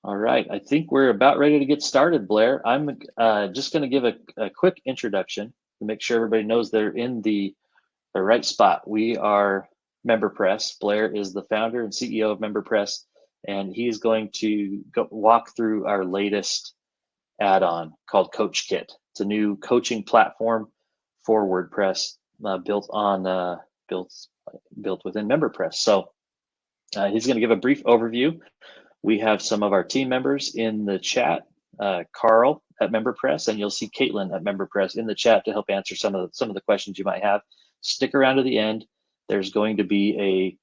All right, I think we're about ready to get started, Blair. I'm just going to give a quick introduction to make sure everybody knows they're in the right spot. We are MemberPress. Blair is the founder and CEO of MemberPress, and he's going to walk through our latest add-on called CoachKit. It's a new coaching platform for WordPress built on built within MemberPress. So he's going to give a brief overview. We have some of our team members in the chat, Carl at MemberPress, and you'll see Caitlin at MemberPress in the chat to help answer some of the questions you might have. Stick around to the end. There's going to be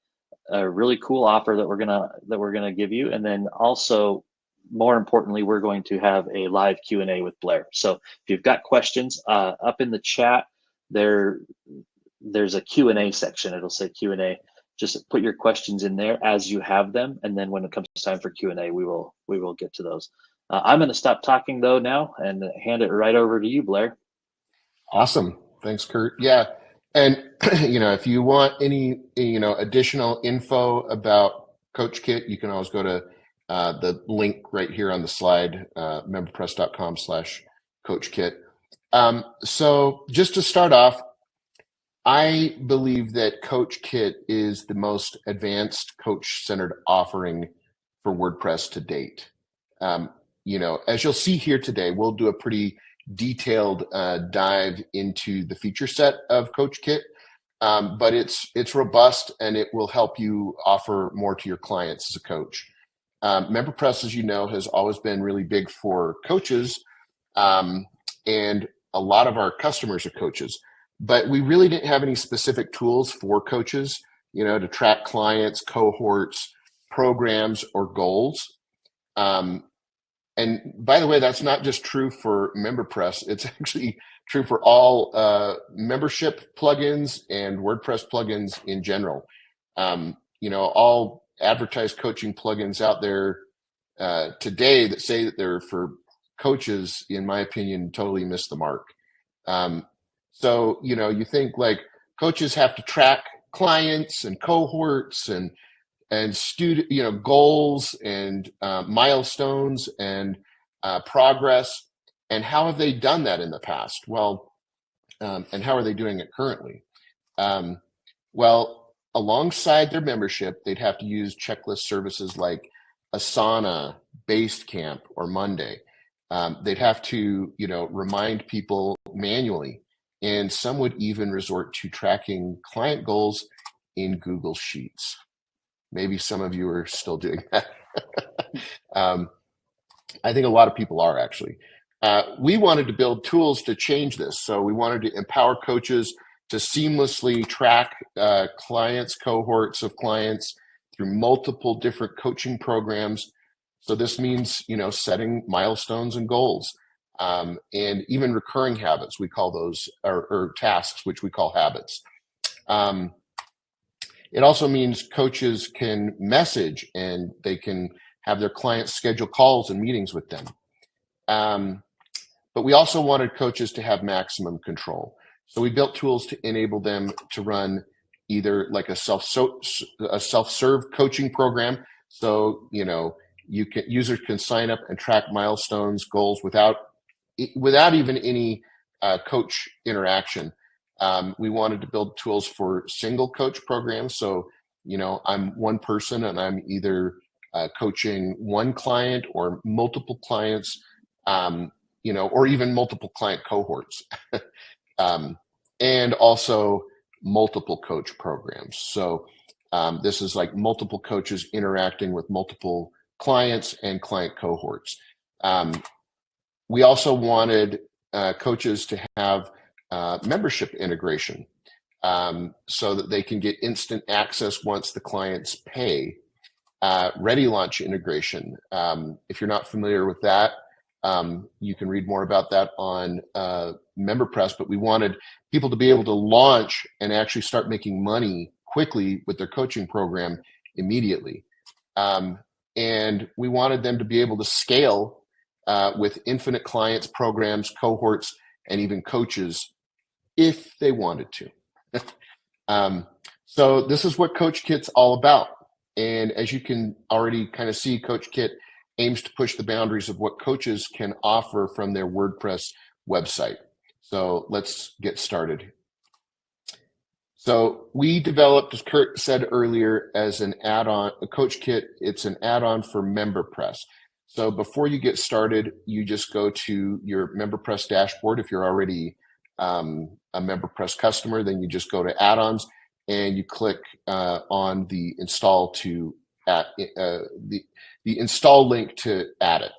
a really cool offer that we're gonna give you, and then also, more importantly, we're going to have a live Q&A with Blair. So if you've got questions up in the chat, there's a Q&A section. It'll say Q&A. Just put your questions in there as you have them, and then when it comes time for Q&A, we will get to those. I'm going to stop talking though now and hand it right over to you, Blair. Awesome, thanks, Kurt. Yeah, and if you want any additional info about CoachKit, you can always go to the link right here on the slide, memberpress.com/CoachKit. So just to start off, I believe that CoachKit is the most advanced coach-centered offering for WordPress to date. As you'll see here today, we'll do a pretty detailed dive into the feature set of CoachKit, but it's robust and it will help you offer more to your clients as a coach. MemberPress, as you know, has always been really big for coaches, and a lot of our customers are coaches. But we really didn't have any specific tools for coaches, to track clients, cohorts, programs, or goals. And by the way, that's not just true for MemberPress. It's actually true for all membership plugins and WordPress plugins in general. All advertised coaching plugins out there today that say that they're for coaches, in my opinion, totally miss the mark. So, you think like coaches have to track clients and cohorts and student, goals and milestones and progress. And how have they done that in the past? Well, and how are they doing it currently? Well, alongside their membership, they'd have to use checklist services like Asana, Basecamp, or Monday. They'd have to, remind people manually. And some would even resort to tracking client goals in Google Sheets. Maybe some of you are still doing that. I think a lot of people are actually. We wanted to build tools to change this. So we wanted to empower coaches to seamlessly track clients, cohorts of clients through multiple different coaching programs. So this means, setting milestones and goals. And even recurring habits, we call those, or tasks, which we call habits. It also means coaches can message and they can have their clients schedule calls and meetings with them. But we also wanted coaches to have maximum control. So we built tools to enable them to run either like a self-serve coaching program. So, users can sign up and track milestones, goals without even any coach interaction. We wanted to build tools for single coach programs. So, I'm one person and I'm either coaching one client or multiple clients, or even multiple client cohorts, and also multiple coach programs. So this is like multiple coaches interacting with multiple clients and client cohorts. We also wanted coaches to have membership integration so that they can get instant access once the clients pay. Ready launch integration. If you're not familiar with that, you can read more about that on MemberPress, but we wanted people to be able to launch and actually start making money quickly with their coaching program immediately. And we wanted them to be able to scale with infinite clients, programs, cohorts, and even coaches if they wanted to. So this is what CoachKit's all about. And as you can already kind of see, CoachKit aims to push the boundaries of what coaches can offer from their WordPress website. So let's get started. So we developed, as Kurt said earlier, as an add-on, a CoachKit. It's an add-on for MemberPress. So before you get started, you just go to your MemberPress dashboard. If you're already a MemberPress customer, then you just go to add-ons and you click on the install to add the install link to add it.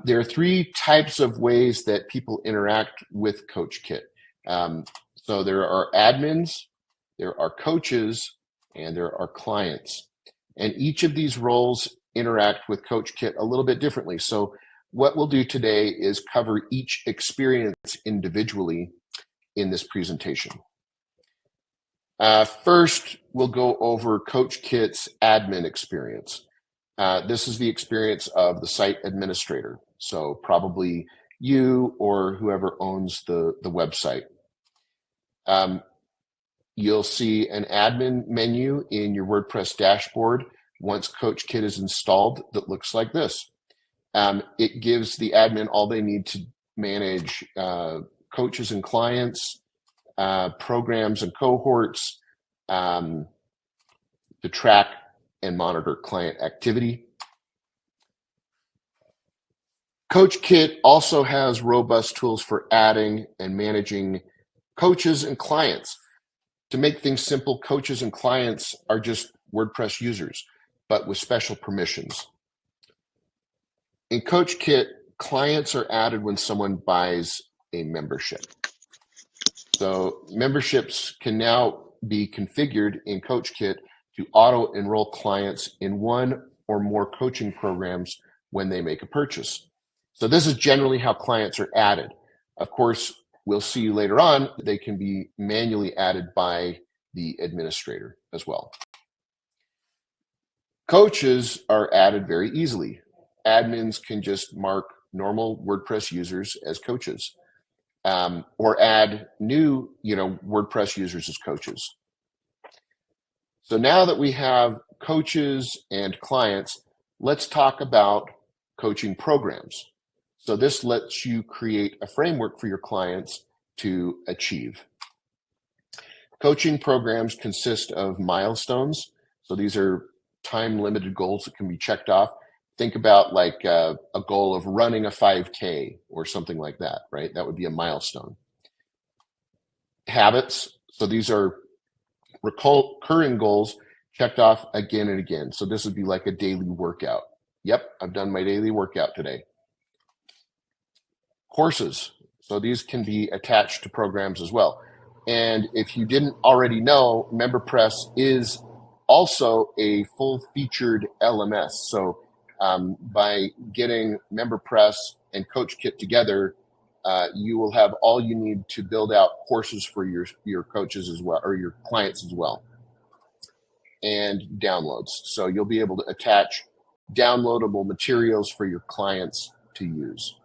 There are three types of ways that people interact with CoachKit. So there are admins, there are coaches, and there are clients. And each of these roles interact with CoachKit a little bit differently. So what we'll do today is cover each experience individually in this presentation. First, we'll go over CoachKit's admin experience. This is the experience of the site administrator. So probably you or whoever owns the website. You'll see an admin menu in your WordPress dashboard once CoachKit is installed that looks like this. It gives the admin all they need to manage coaches and clients, programs and cohorts, to track and monitor client activity. CoachKit also has robust tools for adding and managing coaches and clients. To make things simple, coaches and clients are just WordPress users, but with special permissions. In CoachKit, clients are added when someone buys a membership. So memberships can now be configured in CoachKit to auto-enroll clients in one or more coaching programs when they make a purchase. So this is generally how clients are added. Of course, we'll see later on, they can be manually added by the administrator as well. Coaches are added very easily. Admins can just mark normal WordPress users as coaches, or add new, WordPress users as coaches. So now that we have coaches and clients, let's talk about coaching programs. So this lets you create a framework for your clients to achieve. Coaching programs consist of milestones. So these are time-limited goals that can be checked off. Think about like a goal of running a 5K or something like that, right? That would be a milestone. Habits. So these are recurring goals checked off again and again. So this would be like a daily workout. Yep, I've done my daily workout today. Courses. So these can be attached to programs as well. And if you didn't already know, MemberPress is also a full-featured LMS. So by getting MemberPress and CoachKit together, you will have all you need to build out courses for your coaches as well, or your clients as well, and downloads. So you'll be able to attach downloadable materials for your clients to use.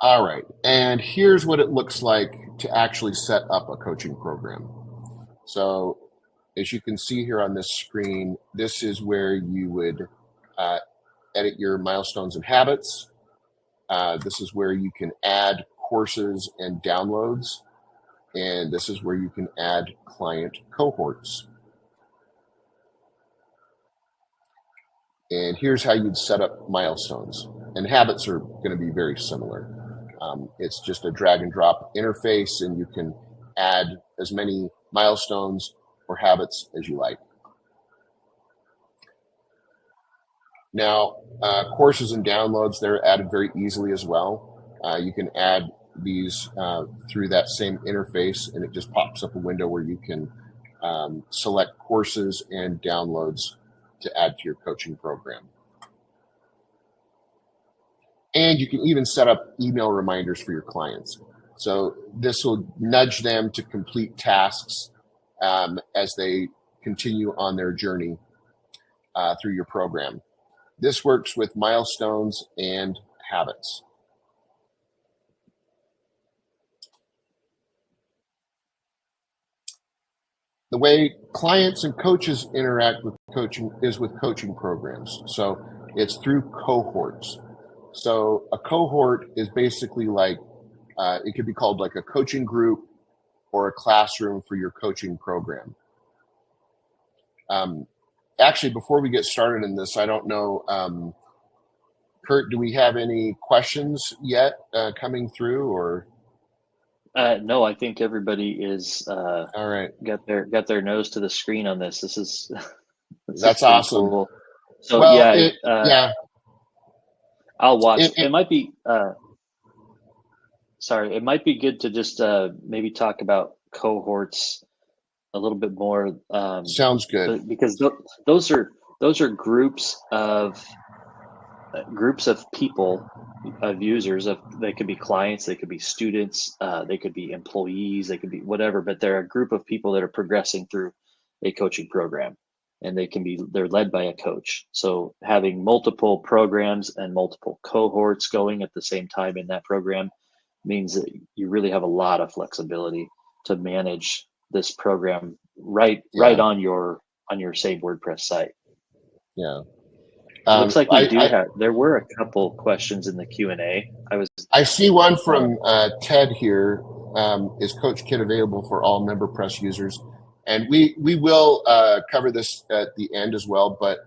All right, and here's what it looks like to actually set up a coaching program. So as you can see here on this screen, this is where you would edit your milestones and habits. This is where you can add courses and downloads. And this is where you can add client cohorts. And here's how you'd set up milestones. And habits are going to be very similar. It's just a drag and drop interface, and you can add as many milestones or habits as you like. Now, courses and downloads, they're added very easily as well. You can add these through that same interface, and it just pops up a window where you can select courses and downloads to add to your coaching program. And you can even set up email reminders for your clients. So this will nudge them to complete tasks as they continue on their journey through your program. This works with milestones and habits. the way clients and coaches interact with coaching is with coaching programs. So it's through cohorts. So a cohort is basically like, it could be called like a coaching group or a classroom for your coaching program. Actually, before we get started in this, I don't know, Kurt, do we have any questions yet coming through, or? No, I think everybody is All right, got their nose to the screen on this. This is this is that's pretty awesome. cool. So Well, yeah, yeah, I'll watch. it, It might be sorry, it might be good to just maybe talk about cohorts a little bit more, sounds good. because those are groups of people, of users. Of They could be clients, they could be students, they could be employees, they could be whatever. But they're a group of people that are progressing through a coaching program, and they're led by a coach. So having multiple programs and multiple cohorts going at the same time in that program means that you really have a lot of flexibility to manage this program right Yeah, on your same WordPress site. yeah. It looks like we do I have. There were a couple questions in the Q&A. I see one from Ted here. Is CoachKit available for all MemberPress users? And we will cover this at the end as well. But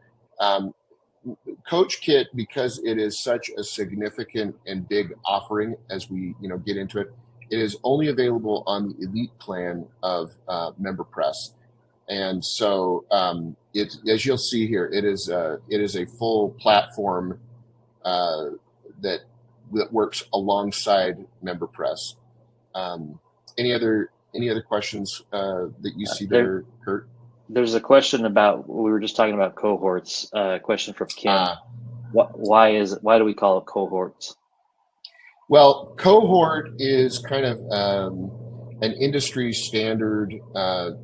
CoachKit, because it is such a significant and big offering, as we get into it, it is only available on the elite plan of MemberPress. And so it's, as you'll see here, it is a full platform that works alongside MemberPress. Any other questions that you see there, Kurt? There's a question about, we were just talking about cohorts. Question from Kim. Why do we call it cohorts? Well, cohort is kind of an industry standard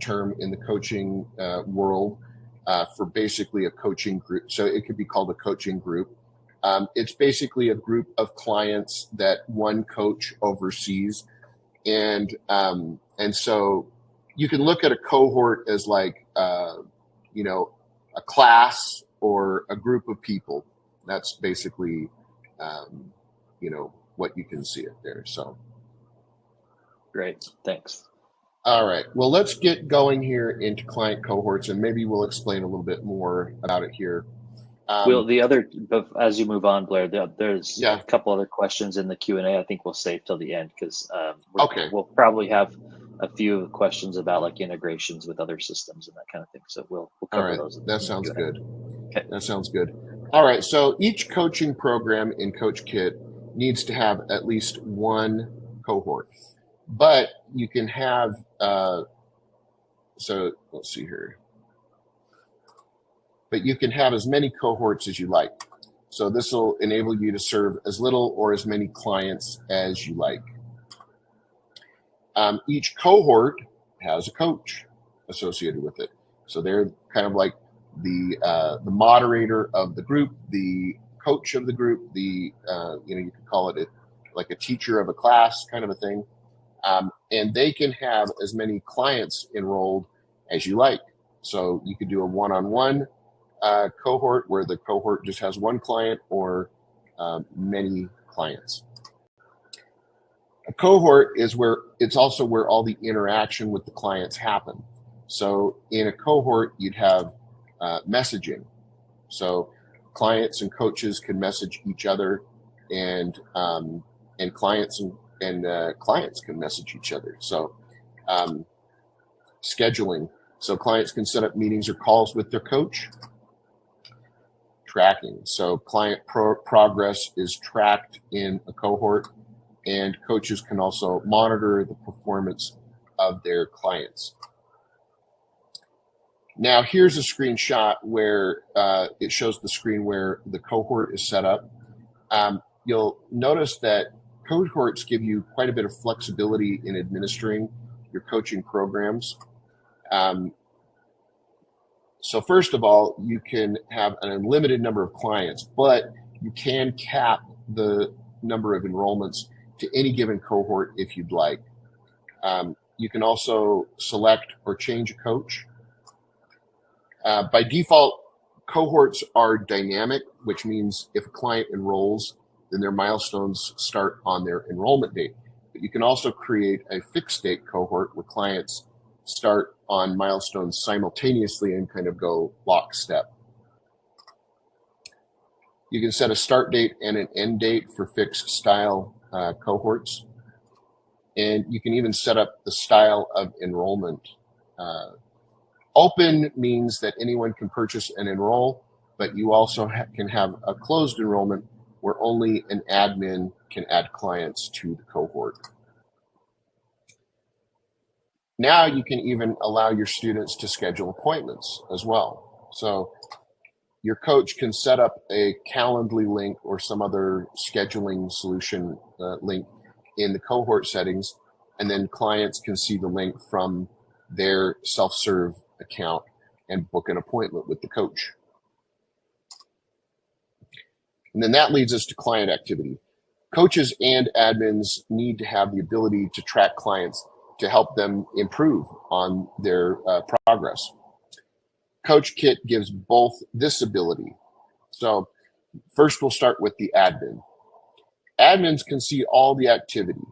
term in the coaching world for basically a coaching group. So it could be called a coaching group. It's basically a group of clients that one coach oversees, and so you can look at a cohort as like a class or a group of people. That's basically what you can see it there. So great, thanks. All right, well, let's get going here into client cohorts, and maybe we'll explain a little bit more about it here. As you move on, Blair, there's a couple other questions in the Q&A. I think we'll save till the end, because we'll probably have a few questions about like integrations with other systems and that kind of thing. So we'll cover those. That sounds good. Okay. That sounds good. All right, so each coaching program in CoachKit needs to have at least one cohort, but you can have so let's see here. But you can have as many cohorts as you like. So this will enable you to serve as little or as many clients as you like. Each cohort has a coach associated with it. So they're kind of like the moderator of the group, the coach of the group, you could call it like a teacher of a class kind of a thing. And they can have as many clients enrolled as you like. So you could do a one-on-one cohort where the cohort just has one client, or many clients. A cohort is it's also where all the interaction with the clients happen. So in a cohort, you'd have messaging. So clients and coaches can message each other, and clients and clients can message each other. So scheduling. So clients can set up meetings or calls with their coach. Tracking. So client progress is tracked in a cohort, and coaches can also monitor the performance of their clients. Now, here's a screenshot where it shows the screen where the cohort is set up. You'll notice that cohorts give you quite a bit of flexibility in administering your coaching programs. So first of all, you can have an unlimited number of clients, but you can cap the number of enrollments to any given cohort if you'd like. You can also select or change a coach. By default, cohorts are dynamic, which means if a client enrolls, then their milestones start on their enrollment date. But you can also create a fixed date cohort where clients start on milestones simultaneously and kind of go lockstep. You can set a start date and an end date for fixed style cohorts. And you can even set up the style of enrollment. Open means that anyone can purchase and enroll, but you also can have a closed enrollment where only an admin can add clients to the cohort. Now you can even allow your students to schedule appointments as well. So your coach can set up a Calendly link or some other scheduling solution link in the cohort settings, and then clients can see the link from their self-serve account and book an appointment with the coach. And then that leads us to client activity. Coaches and admins need to have the ability to track clients to help them improve on their progress. CoachKit gives both this ability. So first we'll start with the admin. Admins can see all the activity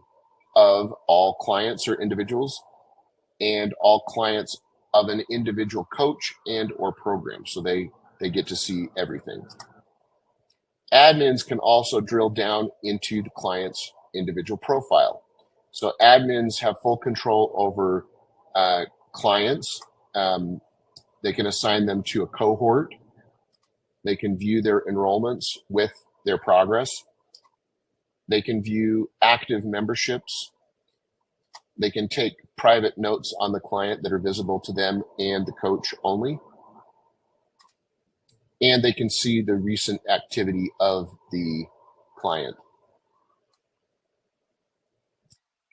of all clients or individuals and all clients of an individual coach and or program. So they get to see everything. Admins can also drill down into the client's individual profile. So admins have full control over clients. They can assign them to a cohort. They can view their enrollments with their progress. They can view active memberships. They can take private notes on the client that are visible to them and the coach only. And they can see the recent activity of the client.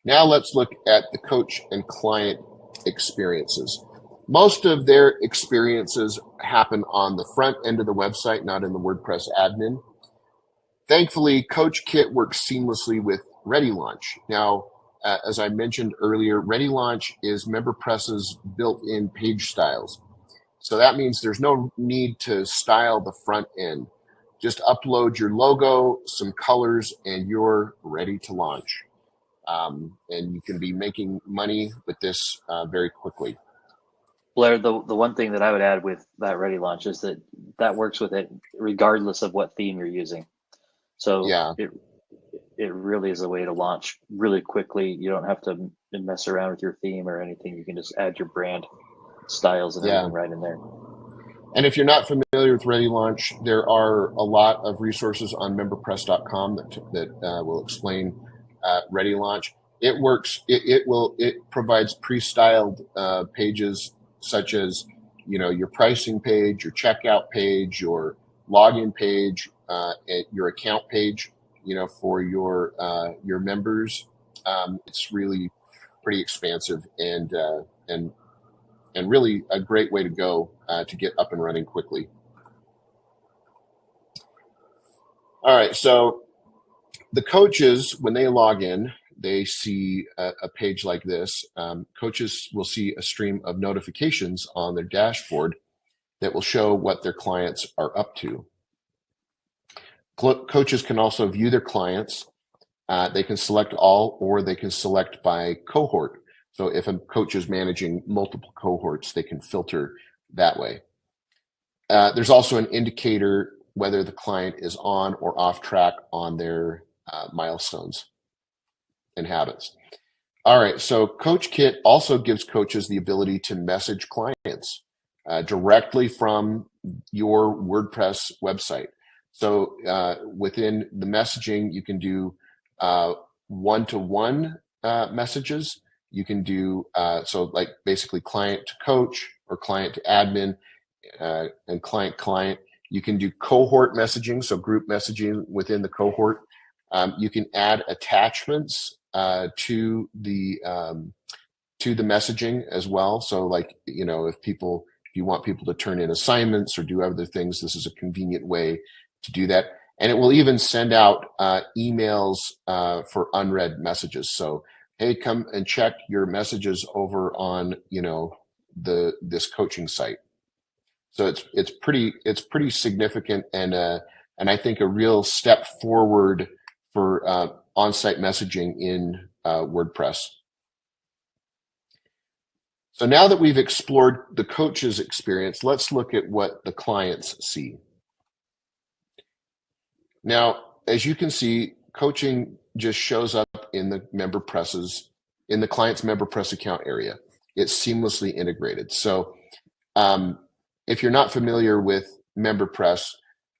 Now let's look at the coach and client experiences. Most of their experiences happen on the front end of the website, not in the WordPress admin. Thankfully, CoachKit works seamlessly with ReadyLaunch. Now, as I mentioned earlier, ReadyLaunch is MemberPress's built-in page styles. So that means there's no need to style the front end. Just upload your logo, some colors, and you're ready to launch. And you can be making money with this very quickly. Blair, the one thing that I would add with that ReadyLaunch is that works with it regardless of what theme you're using. So yeah, it really is a way to launch really quickly. You don't have to mess around with your theme or anything. You can just add your brand styles and everything right in there. And if you're not familiar with ReadyLaunch, there are a lot of resources on MemberPress.com that will explain ReadyLaunch. It works. It provides pre-styled pages such as your pricing page, your checkout page, your login page, your account page. For your members. It's really pretty expansive and really a great way to go to get up and running quickly. All right, so the coaches, when they log in, they see a page like this. Coaches will see a stream of notifications on their dashboard that will show what their clients are up to. Coaches can also view their clients. They can select all, or they can select by cohort. So if a coach is managing multiple cohorts, they can filter that way. There's also an indicator whether the client is on or off track on their milestones and habits. All right, so CoachKit also gives coaches the ability to message clients directly from your WordPress website. So within the messaging, you can do one-to-one messages. You can do, so like basically client to coach or client to admin and client-client. You can do cohort messaging, so group messaging within the cohort. You can add attachments to the messaging as well. So like, if you want people to turn in assignments or do other things, this is a convenient way to do that. And it will even send out emails for unread messages. So hey, come and check your messages over on, this coaching site. So it's pretty significant, and I think a real step forward for on-site messaging in WordPress. So now that we've explored the coach's experience, let's look at what the clients see. Now, as you can see, coaching just shows up in the in the client's MemberPress account area. It's seamlessly integrated. So if you're not familiar with MemberPress,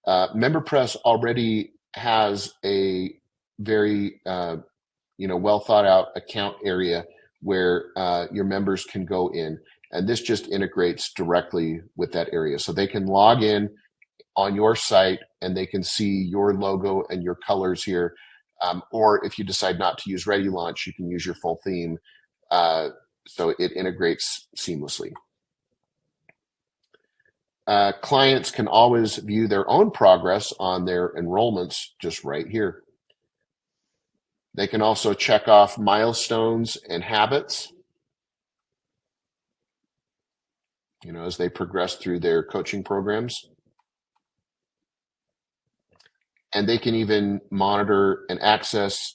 MemberPress already has a very well thought out account area where your members can go in, and this just integrates directly with that area. So they can log in on your site and they can see your logo and your colors here. Or if you decide not to use Ready Launch, you can use your full theme. So it integrates seamlessly. Clients can always view their own progress on their enrollments just right here. They can also check off milestones and habits, as they progress through their coaching programs. And they can even monitor and access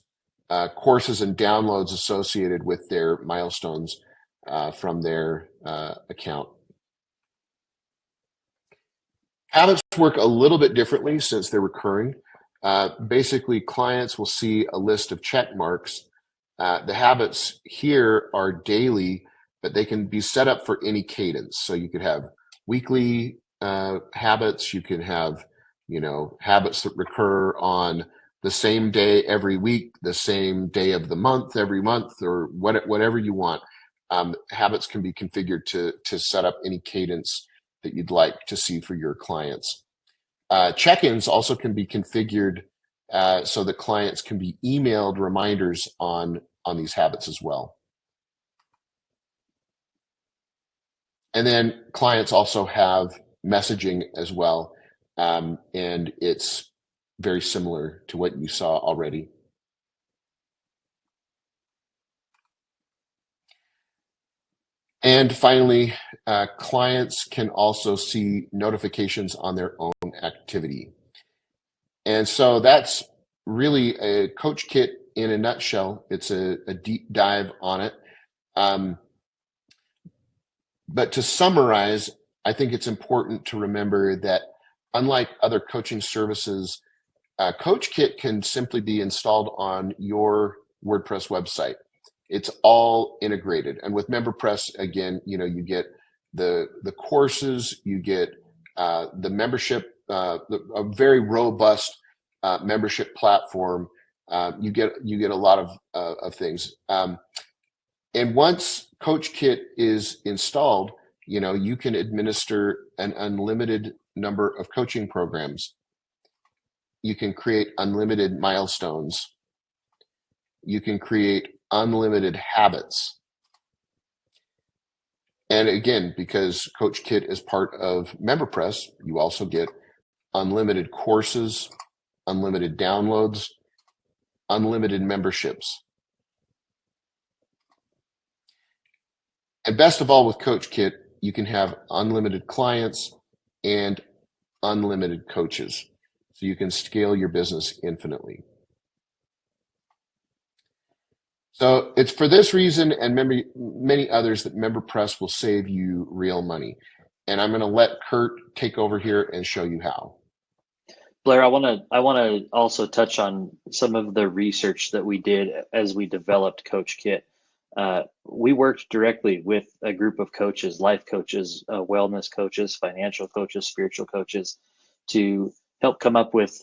courses and downloads associated with their milestones from their account. Habits work a little bit differently since they're recurring. Basically, clients will see a list of check marks. The habits here are daily, but they can be set up for any cadence. So you could have weekly habits. You can have, habits that recur on the same day every week, the same day of the month every month, or whatever you want. Habits can be configured to set up any cadence that you'd like to see for your clients. Check-ins also can be configured so that clients can be emailed reminders on these habits as well. And then clients also have messaging as well, and it's very similar to what you saw already. And finally, clients can also see notifications on their own activity. And so that's really a CoachKit in a nutshell. It's a deep dive on it. But to summarize, I think it's important to remember that unlike other coaching services, CoachKit can simply be installed on your WordPress website. It's all integrated. And with MemberPress, again, you get the courses, you get the membership, a very robust membership platform. You get a lot of things. And once CoachKit is installed, you can administer an unlimited number of coaching programs. You can create unlimited milestones. You can create unlimited habits. And again, because CoachKit is part of MemberPress, you also get unlimited courses, unlimited downloads, unlimited memberships. And best of all, with CoachKit, you can have unlimited clients and unlimited coaches. So you can scale your business infinitely. So it's for this reason and many others that MemberPress will save you real money. And I'm going to let Kurt take over here and show you how. Blair, I want to also touch on some of the research that we did as we developed CoachKit. We worked directly with a group of coaches, life coaches, wellness coaches, financial coaches, spiritual coaches, to help come up with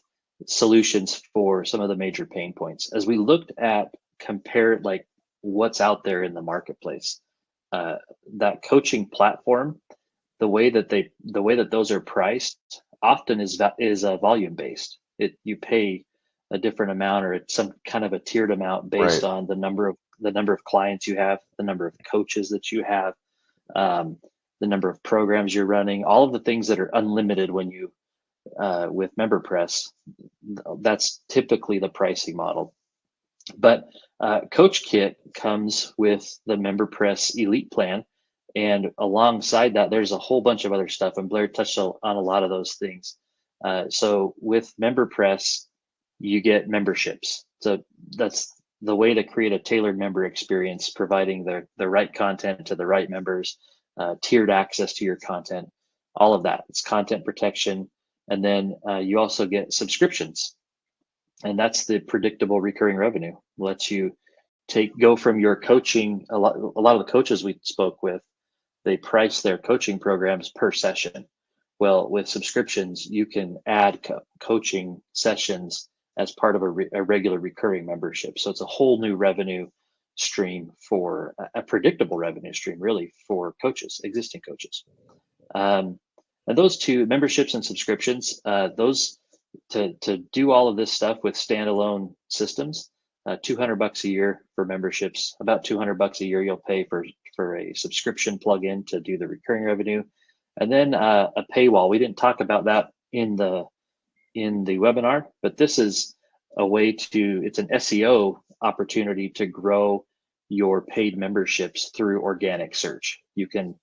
solutions for some of the major pain points. As we looked at like what's out there in the marketplace, that coaching platform, the way that those are priced often is volume based. You pay a different amount, or it's some kind of a tiered amount based on the number of clients you have, the number of coaches that you have, the number of programs you're running, all of the things that are unlimited when you with MemberPress. That's typically the pricing model. But CoachKit comes with the MemberPress Elite plan. And alongside that, there's a whole bunch of other stuff. And Blair touched on a lot of those things. So with MemberPress, you get memberships. So that's the way to create a tailored member experience, providing the right content to the right members, tiered access to your content, all of that. It's content protection. And then you also get subscriptions. And that's the predictable recurring revenue. Lets you go from your coaching. A lot of the coaches we spoke with, they price their coaching programs per session. Well, with subscriptions, you can add coaching sessions as part of a regular recurring membership. So it's a whole new revenue stream, for a predictable revenue stream, really, for coaches, existing coaches. And those two, memberships and subscriptions, those to do all of this stuff with standalone systems, $200 a year for memberships, about $200 a year you'll pay for a subscription plugin to do the recurring revenue, and then a paywall. We didn't talk about that in the webinar, but this is a way to, it's an SEO opportunity to grow your paid memberships through organic search. You can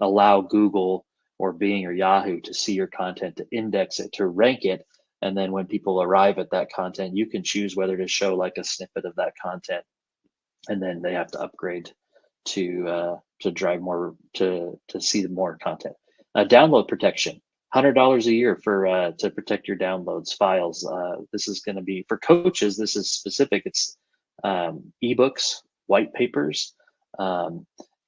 allow Google or Bing or Yahoo to see your content, to index it, to rank it. And then when people arrive at that content, you can choose whether to show like a snippet of that content. And then they have to upgrade to drive more, to see more content. Download protection. $100 a year for to protect your downloads, files. This is going to be for coaches. This is specific. It's ebooks, white papers,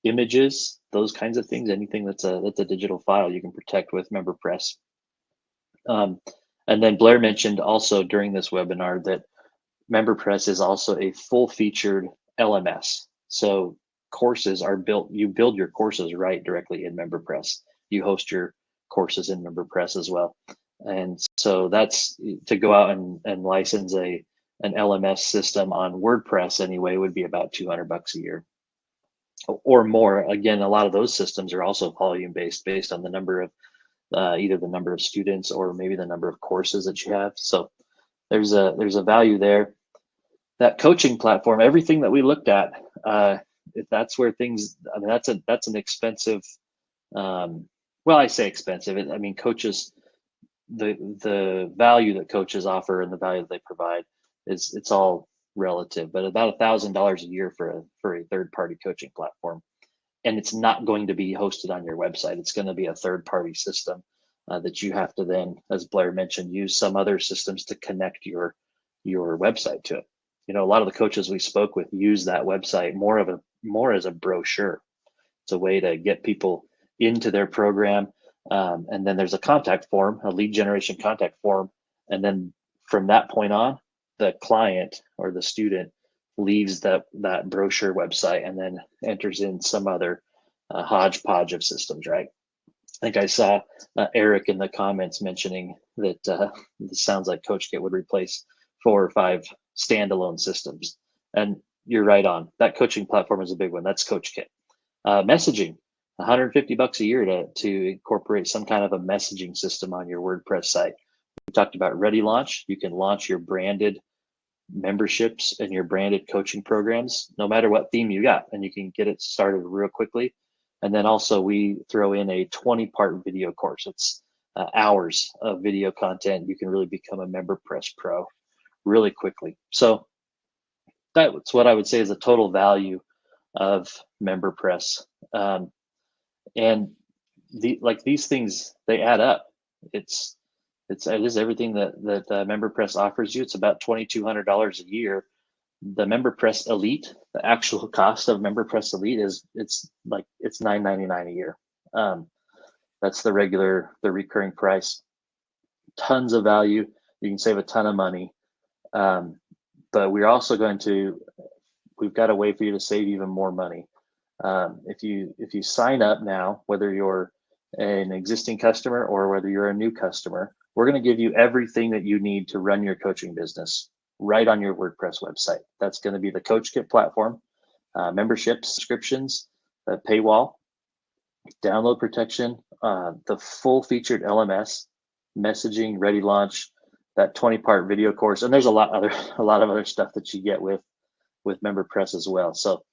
images, those kinds of things. Anything that's a digital file, you can protect with MemberPress. And then Blair mentioned also during this webinar that MemberPress is also a full-featured LMS. So courses are built. You build your courses right directly in MemberPress. You host your courses in MemberPress as well. And so that's, to go out and license an LMS system on WordPress anyway would be about $200 a year or more. Again, a lot of those systems are also volume based on the number of either the number of students or maybe the number of courses that you have. So there's a value there. That coaching platform, everything that we looked at, if that's where things, I mean, that's an expensive. Well, I say expensive. I mean, coaches, the value that coaches offer and the value that they provide it's all relative. But about $1,000 a year for a third-party coaching platform, and it's not going to be hosted on your website. It's going to be a third-party system that you have to then, as Blair mentioned, use some other systems to connect your website to it. You know, a lot of the coaches we spoke with use that website more as a brochure. It's a way to get people into their program. And then there's a contact form, a lead generation contact form. And then from that point on, the client or the student leaves that brochure website and then enters in some other hodgepodge of systems, right? I think I saw Eric in the comments mentioning that this sounds like CoachKit would replace 4 or 5 standalone systems. And you're right on. That coaching platform is a big one. That's CoachKit. Messaging, $150 a year to incorporate some kind of a messaging system on your WordPress site. We talked about Ready Launch. You can launch your branded memberships and your branded coaching programs, no matter what theme you got, and you can get it started real quickly. And then also we throw in a 20-part video course. It's hours of video content. You can really become a MemberPress pro really quickly. So that's what I would say is the total value of MemberPress. And these things, they add up. It is everything that MemberPress offers you. It's about $2,200 a year. The MemberPress Elite, the actual cost of MemberPress Elite it's $9.99 a year. That's the recurring price. Tons of value. You can save a ton of money. But we're also we've got a way for you to save even more money. If you sign up now, whether you're an existing customer or whether you're a new customer, we're going to give you everything that you need to run your coaching business right on your WordPress website. That's going to be the CoachKit platform, memberships, subscriptions, paywall, download protection, the full featured LMS, messaging, Ready Launch, that 20-part video course, and there's a lot of other stuff that you get with with MemberPress as well. So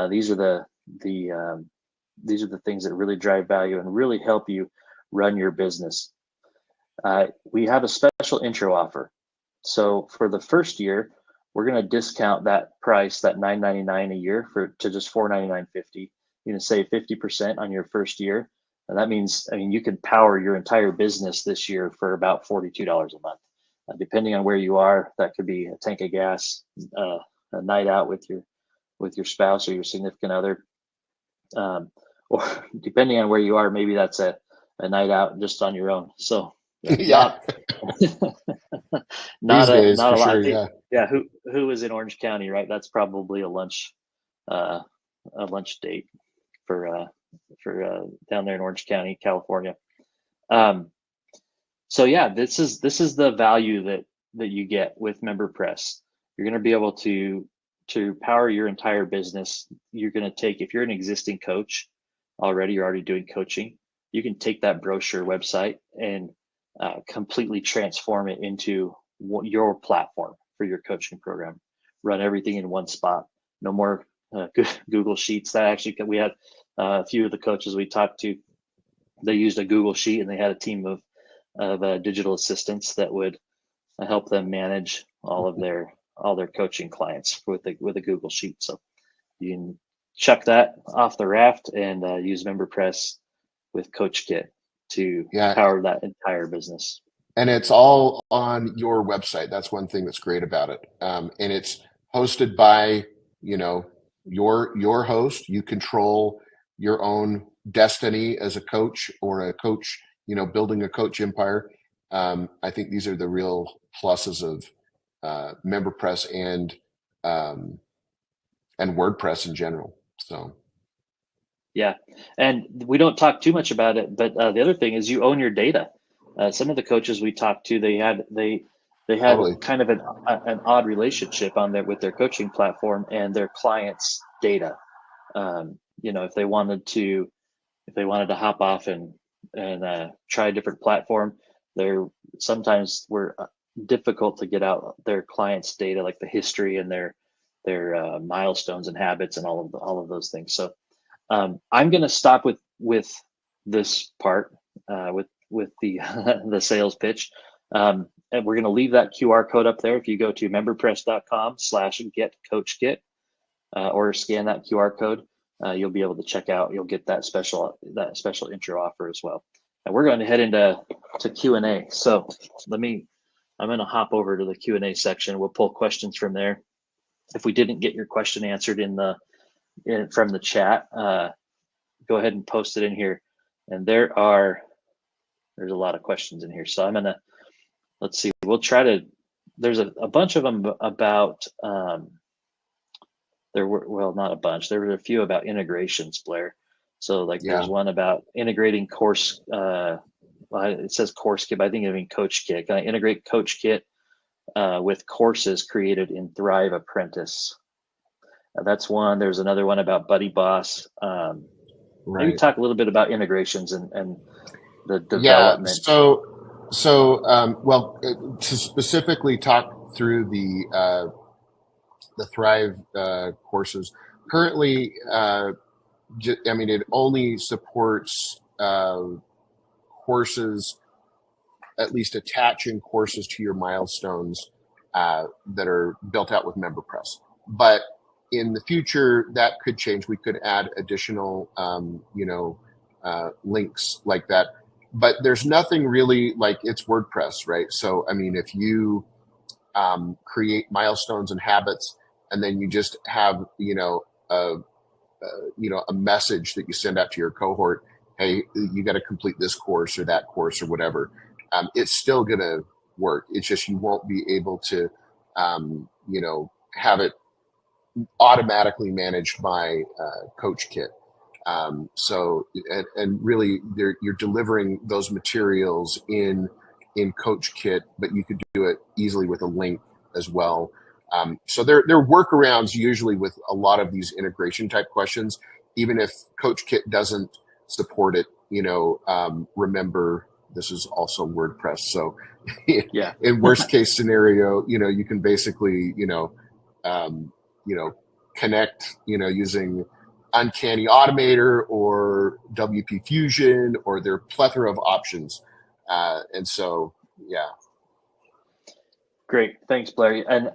these are the things that really drive value and really help you run your business. We have a special intro offer. So for the first year, we're going to discount that price, that $9.99 a year, to just $499.50. You can save 50% on your first year. And that means, you can power your entire business this year for about $42 a month. Depending on where you are, that could be a tank of gas, a night out with your spouse or your significant other. Or depending on where you are, maybe that's a night out just on your own. So yeah. not These days, not for a lot. sure, Yeah. Who is in Orange County, right? That's probably a lunch date for down there in Orange County, California. So yeah, this is the value that you get with MemberPress. You're going to be able to power your entire business. You're going to take, if you're an existing coach already, you're already doing coaching, you can take that brochure website and completely transform it into your platform for your coaching program. Run everything in one spot. No more Google Sheets. That actually, we had a few of the coaches we talked to, they used a Google Sheet and they had a team of digital assistants that would help them manage all their coaching clients with a Google Sheet. So you can check that off the raft and use MemberPress with CoachKit to power that entire business. And it's all on your website. That's one thing that's great about it. And it's hosted by, your host. You control your own destiny as a coach or a coach, building a coach empire. I think these are the real pluses of MemberPress and WordPress in general. So. Yeah, and we don't talk too much about it, but the other thing is you own your data. Some of the coaches we talked to, they had totally. Kind of an odd relationship with their coaching platform and their clients' data. If they wanted to hop off and try a different platform, there sometimes were difficult to get out their clients' data, like the history and their milestones and habits and all of those things. So I'm going to stop with this part with the the sales pitch, and we're going to leave that QR code up there. If you go to memberpress.com/getcoachkit or scan that QR code, you'll be able to check out. You'll get that special intro offer as well. And we're going to head into Q&A. So I'm going to hop over to the Q&A section. We'll pull questions from there. If we didn't get your question answered from the chat, go ahead and post it in here. And there's a lot of questions in here. So let's see, we'll try to, there's a bunch of them about, not a bunch, there were a few about integrations, Blair. So there's one about integrating course, it says CourseKit, but I think I mean CoachKit. Can I integrate CoachKit with courses created in Thrive Apprentice? That's one. There's another one about Buddy Boss. Right. Maybe talk a little bit about integrations and the development. Yeah. So, to specifically talk through the Thrive courses, currently, it only supports courses, at least attaching courses to your milestones that are built out with MemberPress. But in the future, that could change. We could add additional, links like that. But there's nothing really like it's WordPress, right? So, if you create milestones and habits, and then you just have, a message that you send out to your cohort, hey, you got to complete this course or that course or whatever. It's still going to work. It's just you won't be able to, have it automatically managed by CoachKit. And really, you're delivering those materials in CoachKit, but you could do it easily with a link as well. So there are workarounds usually with a lot of these integration type questions. Even if CoachKit doesn't support it, remember this is also WordPress. So in worst case scenario, you can basically, connect, using Uncanny Automator or WP Fusion, or their plethora of options. And so, yeah. Great. Thanks, Blair. And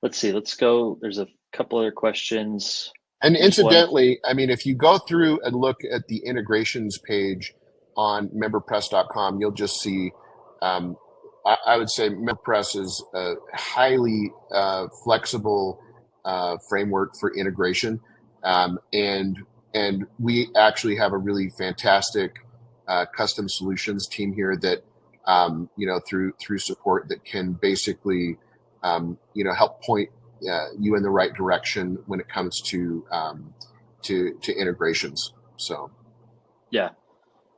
let's see, let's go. There's a couple other questions. And There's one. incidentally, I mean, if you go through and look at the integrations page on MemberPress.com, you'll just see, I would say MemberPress is a highly flexible framework for integration. And we actually have a really fantastic custom solutions team here that, through support, that can basically, help point you in the right direction when it comes to integrations. So, yeah,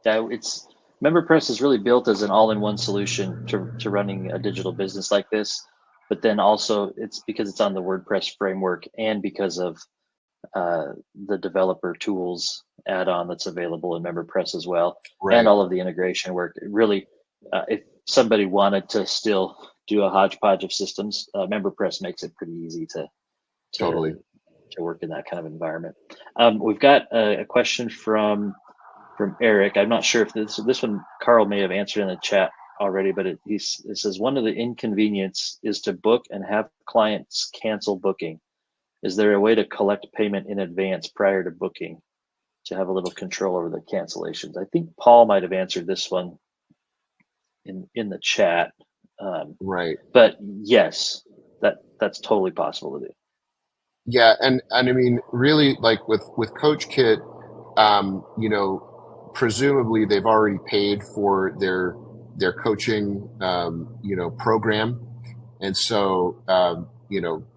it's MemberPress is really built as an all-in-one solution to running a digital business like this. But then also it's because it's on the WordPress framework and because of the developer tools add-on that's available in MemberPress as well, right. And all of the integration work. It really, if somebody wanted to still do a hodgepodge of systems, MemberPress makes it pretty easy to totally work in that kind of environment. We've got a question from Eric. I'm not sure if this one Carl may have answered in the chat already, but it says one of the inconvenience is to book and have clients cancel booking. Is there a way to collect payment in advance prior to booking to have a little control over the cancellations? I think Paul might have answered this one in the chat. Right. But yes, that's totally possible to do. Yeah, and I mean, really, like with CoachKit, presumably they've already paid for their coaching, program, and so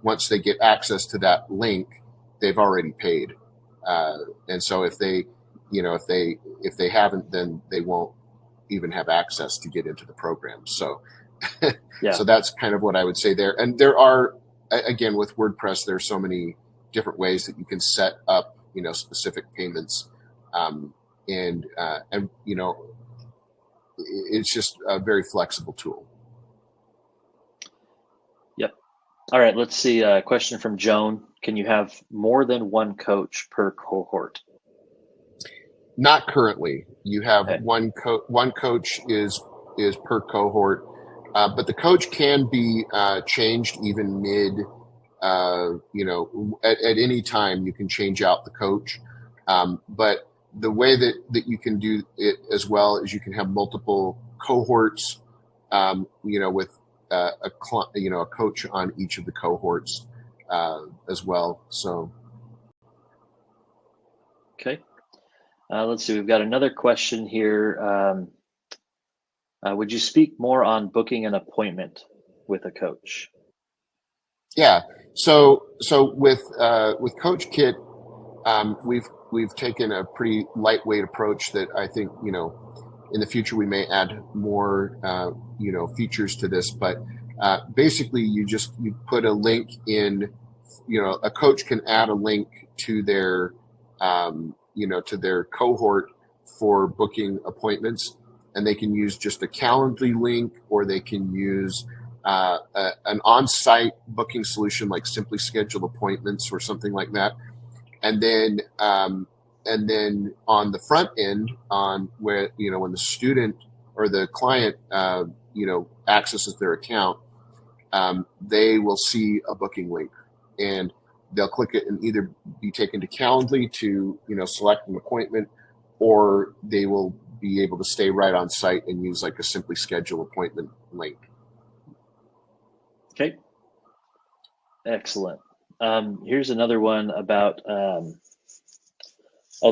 once they get access to that link, they've already paid, and so if they haven't, then they won't even have access to get into the program. So, Yeah. So that's kind of what I would say there. And there are, again, with WordPress, there's so many different ways that you can set up, specific payments, and it's just a very flexible tool. Yep. All right. Let's see. A question from Joan. Can you have more than one coach per cohort? Not currently. You have Okay. one coach is per cohort, but the coach can be changed even mid. At any time you can change out the coach, but the way that you can do it as well is you can have multiple cohorts, with a coach on each of the cohorts as well. So, okay. Let's see. We've got another question here. Would you speak more on booking an appointment with a coach? Yeah. So with CoachKit, we've taken a pretty lightweight approach that I think, in the future we may add more, features to this, but basically you put a link in, a coach can add a link to their, to their cohort for booking appointments, and they can use just a Calendly link, or they can use an on-site booking solution like Simply Schedule Appointments or something like that. And then on the front end, on where, when the student or the client, accesses their account, they will see a booking link, and they'll click it and either be taken to Calendly to, select an appointment, or they will be able to stay right on site and use like a Simply Schedule Appointment link. Okay. Excellent. Here's another one about,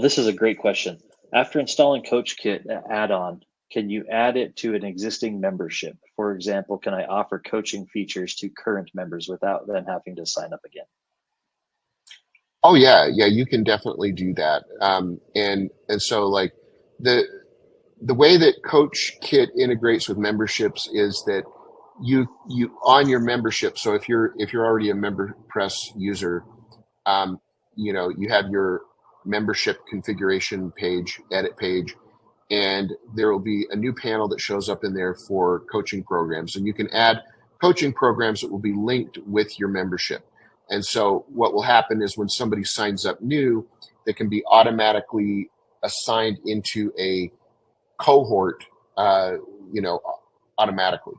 this is a great question. After installing CoachKit add-on, can you add it to an existing membership? For example, can I offer coaching features to current members without them having to sign up again? Oh yeah, you can definitely do that. And so like the way that CoachKit integrates with memberships is that you on your membership. So if you're already a MemberPress user, you have your membership configuration page, edit page, and there will be a new panel that shows up in there for coaching programs, and you can add coaching programs that will be linked with your membership. And so what will happen is when somebody signs up new, they can be automatically assigned into a cohort, you know, automatically.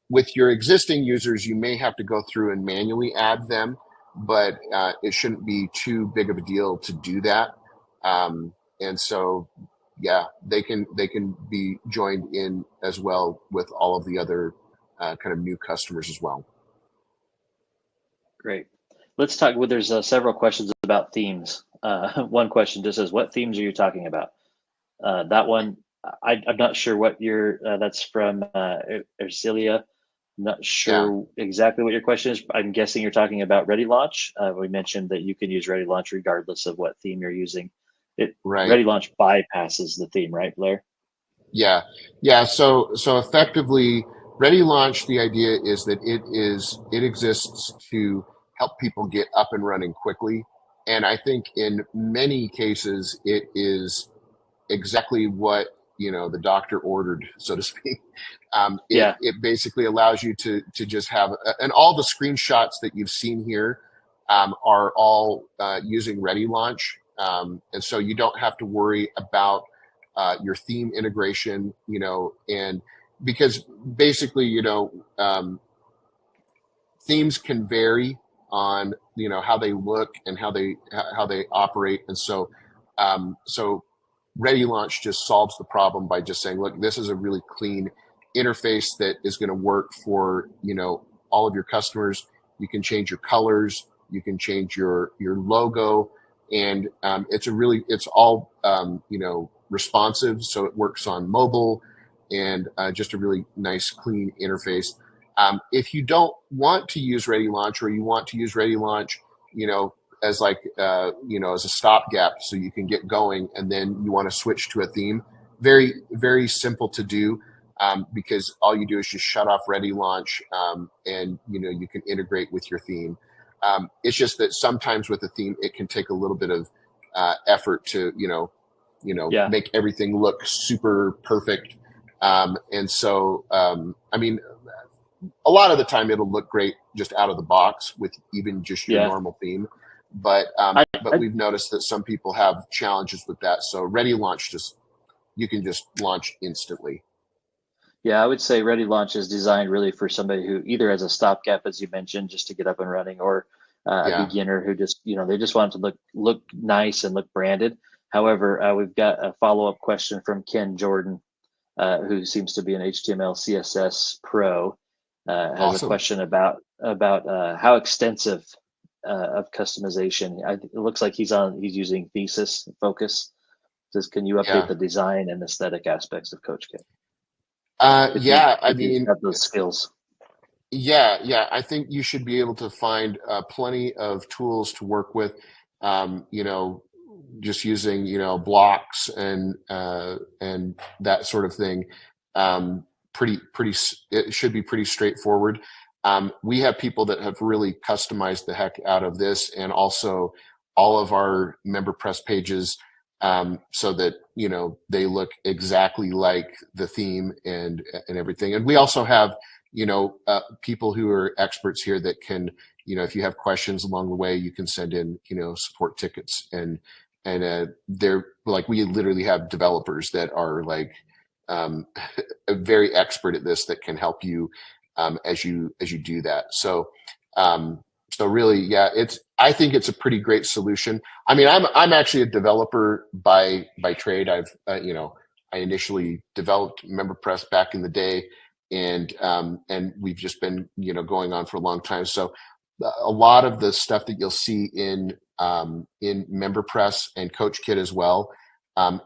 With your existing users, you may have to go through and manually add them, but it shouldn't be too big of a deal to do that. And so, yeah, they can be joined in as well with all of the other kind of new customers as well. Great. Let's talk. Well, there's several questions about themes. One question just says, "What themes are you talking about?" That one, I'm not sure what your. That's from Ercilia. Not Yeah, sure exactly what your question is. I'm guessing you're talking about Ready Launch. We mentioned that you can use Ready Launch regardless of what theme you're using. right. Ready Launch bypasses the theme, right, Blair? Yeah, yeah. So effectively, Ready Launch. The idea is that it exists to help people get up and running quickly, and I think in many cases it is exactly what the doctor ordered, so to speak. Yeah, It basically allows you to just have, and all the screenshots that you've seen here are all using Ready Launch, and so you don't have to worry about your theme integration, and because basically, themes can vary on how they look and how they operate, and so Ready Launch just solves the problem by just saying, look, this is a really clean interface that is going to work for all of your customers. You can change your colors, you can change your logo, and it's all responsive, so it works on mobile, and just a really nice clean interface. If you don't want to use Ready Launch, or you want to use Ready Launch, as like as a stopgap, so you can get going, and then you want to switch to a theme. Very, very simple to do, because all you do is just shut off Ready Launch, and you can integrate with your theme. It's just that sometimes with a theme, it can take a little bit of effort to yeah, make everything look super perfect. And so, I mean, a lot of the time it'll look great just out of the box with even just your yeah. normal theme. But I, but I we've noticed that some people have challenges with that. So Ready Launch, you can just launch instantly. Yeah, I would say Ready Launch is designed really for somebody who either has a stopgap, as you mentioned, just to get up and running, or a Yeah, beginner who just, they just want it to look nice and look branded. However, we've got a follow-up question from Ken Jordan, who seems to be an HTML CSS pro, has a awesome. question about how extensive of customization. It looks like he's using Thesis Focus. Says, can you update Yeah, the design and aesthetic aspects of CoachKit yeah. I if you mean, have those skills? yeah. I think you should be able to find plenty of tools to work with. Just using blocks and that sort of thing. Pretty. It should be pretty straightforward. We have people that have really customized the heck out of this, and also all of our MemberPress pages, so that they look exactly like the theme and everything. And we also have people who are experts here that can, if you have questions along the way, you can send in support tickets, and they're like, we literally have developers that are like very expert at this, that can help you as you do that. So really, yeah, I think it's a pretty great solution. I mean, I'm actually a developer by trade. I initially developed MemberPress back in the day, and we've just been going on for a long time. So a lot of the stuff that you'll see in MemberPress and CoachKit as well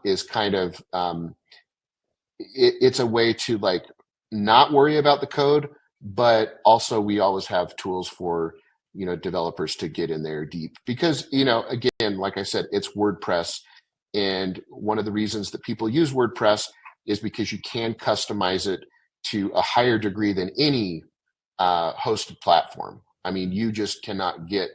is kind of it's a way to like not worry about the code, but also we always have tools for developers to get in there deep, because again, like I said, it's WordPress, and one of the reasons that people use WordPress is because you can customize it to a higher degree than any hosted platform. I mean, you just cannot get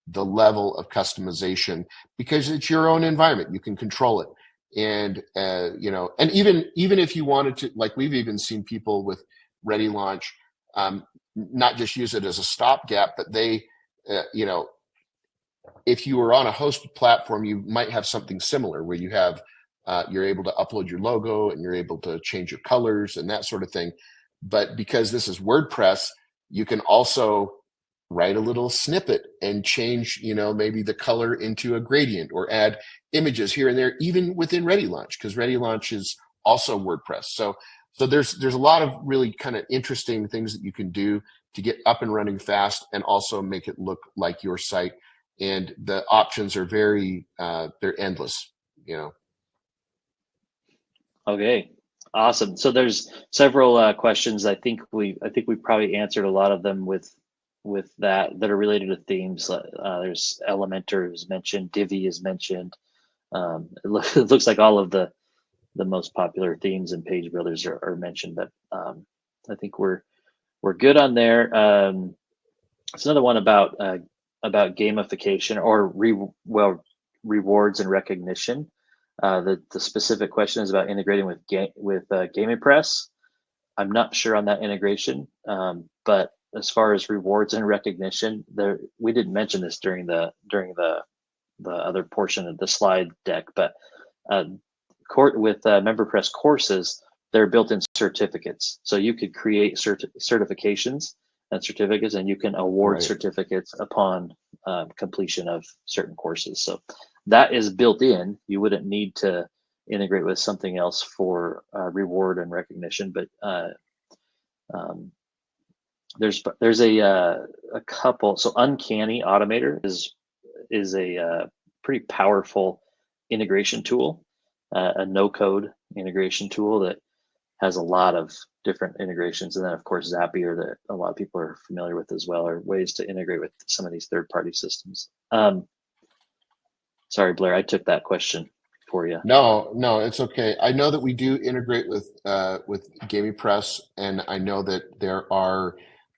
the level of customization because it's your own environment. You can control it. And, and even if you wanted to, like, we've even seen people with Ready Launch, not just use it as a stopgap, but they if you were on a hosted platform, you might have something similar where you have you're able to upload your logo and you're able to change your colors and that sort of thing. But because this is WordPress, you can also write a little snippet and change, maybe the color into a gradient or add images here and there, even within ReadyLaunch, because ReadyLaunch is also WordPress. So there's a lot of really kind of interesting things that you can do to get up and running fast and also make it look like your site. And the options are they're endless, Okay, awesome. So there's several questions. I think we probably answered a lot of them with that are related to themes. There's Elementor is mentioned, Divi is mentioned. It looks like all of the most popular themes and page builders are mentioned, but I think we're good on there. It's another one about gamification or rewards and recognition. The specific question is about integrating with MemberPress. I'm not sure on that integration, but as far as rewards and recognition, we didn't mention this during the other portion of the slide deck, but with MemberPress courses, they're built-in certificates. So you could create certifications and certificates, and you can award certificates upon completion of certain courses. So that is built in. You wouldn't need to integrate with something else for reward and recognition, but there's a couple. So Uncanny Automator is a pretty powerful integration tool, a no-code integration tool that has a lot of different integrations. And then of course Zapier, that a lot of people are familiar with as well, are ways to integrate with some of these third-party systems. Sorry, Blair, I took that question for you. No, it's okay. I know that we do integrate with MemberPress, and I know that there are.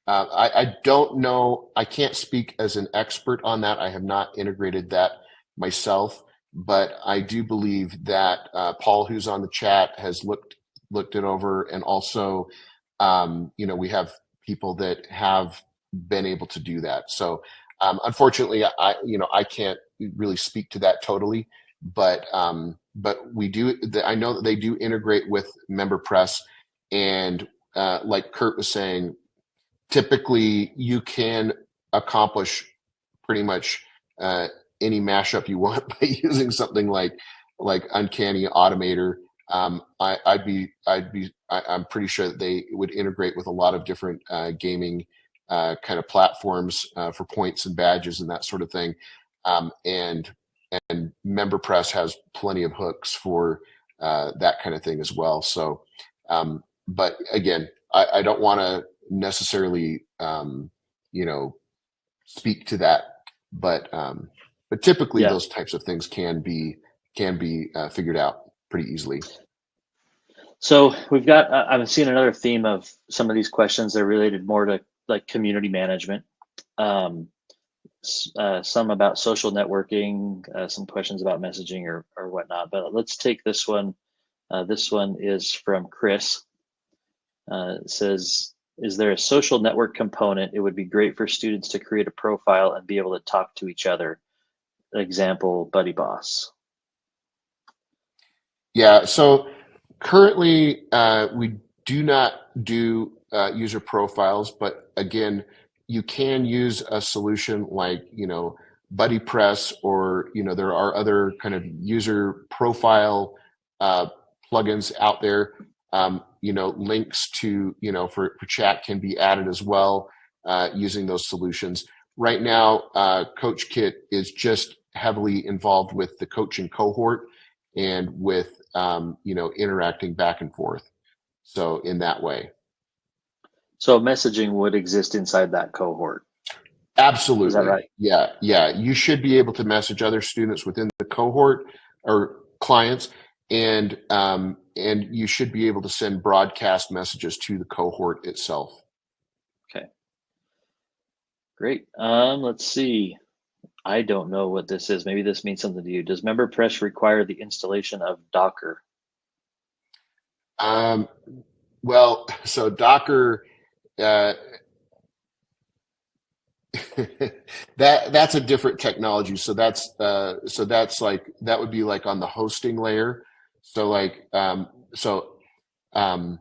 I don't know. I can't speak as an expert on that. I have not integrated that myself, but I do believe that Paul, who's on the chat, has looked it over, and also, we have people that have been able to do that. So, unfortunately, I can't really speak to that totally, but we do. I know that they do integrate with MemberPress, and like Kurt was saying, typically you can accomplish pretty much any mashup you want by using something like Uncanny Automator. I'm pretty sure that they would integrate with a lot of different gaming kind of platforms for points and badges and that sort of thing. And MemberPress has plenty of hooks for that kind of thing as well. So, but again, I don't want to necessarily, speak to that, but typically those types of things can be figured out pretty easily. So we've got, I've seen another theme of some of these questions that are related more to like community management. Some about social networking, some questions about messaging or whatnot, but let's take this one. This one is from Chris. It says, is there a social network component? It would be great for students to create a profile and be able to talk to each other. Example, Buddy Boss. Yeah, so currently we do not do user profiles, but again, you can use a solution like, BuddyPress, or, there are other kind of user profile plugins out there. Links to, for chat can be added as well using those solutions. Right now, CoachKit is just heavily involved with the coaching cohort and with, interacting back and forth. So in that way. So messaging would exist inside that cohort. Absolutely. Is that right? Yeah. You should be able to message other students within the cohort or clients, and you should be able to send broadcast messages to the cohort itself. Okay. Great. Let's see. I don't know what this is. Maybe this means something to you. Does MemberPress require the installation of Docker? Well, so Docker, That's a different technology. So that's like that would be like on the hosting layer. So so um,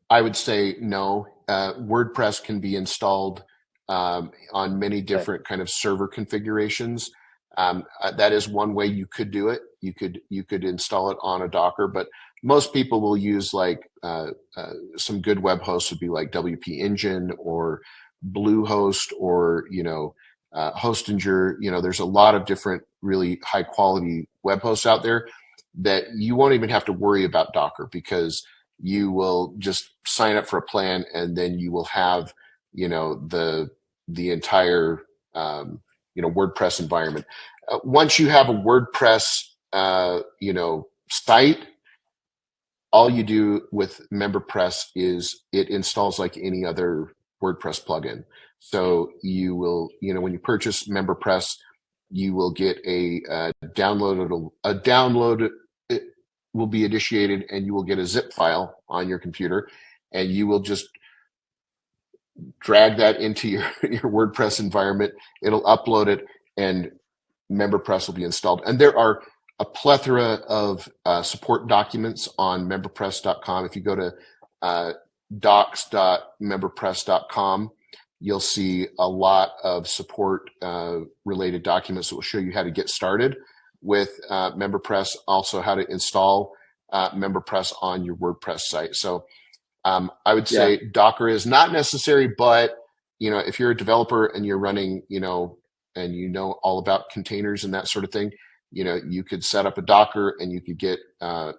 I would say no. WordPress can be installed on many Okay. different kind of server configurations. That is one way you could do it. You could install it on a Docker, but most people will use like some good web hosts would be like WP Engine or Bluehost or Hostinger. There's a lot of different really high quality web hosts out there that you won't even have to worry about Docker because you will just sign up for a plan and then you will have the entire WordPress environment. Once you have a WordPress site, all you do with MemberPress is it installs like any other WordPress plugin. So you will, when you purchase MemberPress, you will get a download. It will be initiated, and you will get a zip file on your computer, and you will just drag that into your WordPress environment. It'll upload it, and MemberPress will be installed. And there are a plethora of support documents on memberpress.com. If you go to docs.memberpress.com, you'll see a lot of support related documents that will show you how to get started with MemberPress, also how to install MemberPress on your WordPress site. So I would say Docker is not necessary, but if you're a developer and you're running, and all about containers and that sort of thing, you could set up a Docker and you could get a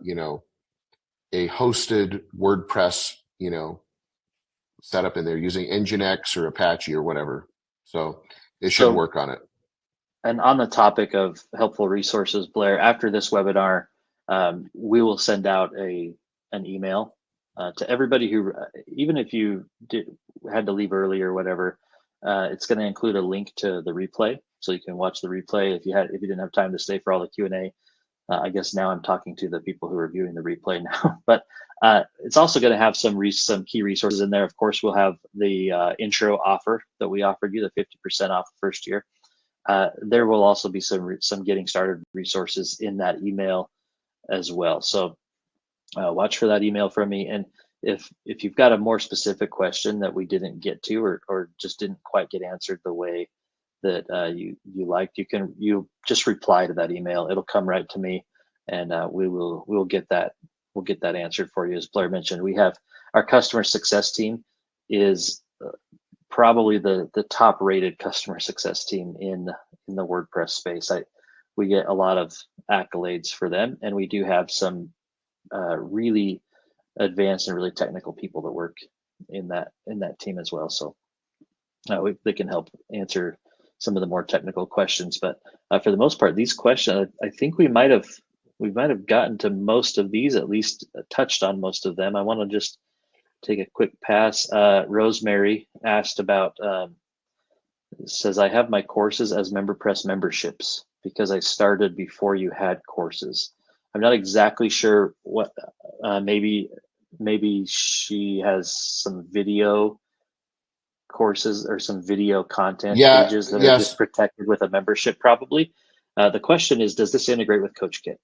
hosted WordPress, set up in there using Nginx or Apache or whatever. So it should work on it. And on the topic of helpful resources, Blair, after this webinar, we will send out an email to everybody who, even if you had to leave early or whatever, it's going to include a link to the replay, so you can watch the replay if you didn't have time to stay for all the Q&A. I guess now I'm talking to the people who are viewing the replay now, but it's also going to have some key resources in there. Of course, we'll have the intro offer that we offered you, the 50% off the first year. There will also be some getting started resources in that email as well. So watch for that email from me. And if you've got a more specific question that we didn't get to or just didn't quite get answered the way that you liked, you just reply to that email. It'll come right to me, and we'll get that answered for you. As Blair mentioned, we have our customer success team is probably the top rated customer success team in the WordPress space. We get a lot of accolades for them, and we do have some really advanced and really technical people that work in that team as well. So they can help answer some of the more technical questions. But for the most part, these questions, I think we might have gotten to most of these, at least touched on most of them. I want to just take a quick pass. Rosemary asked about, says, I have my courses as MemberPress memberships because I started before you had courses. I'm not exactly sure what, maybe she has some video courses or some video content pages that are just protected with a membership probably. The question is, does this integrate with CoachKit?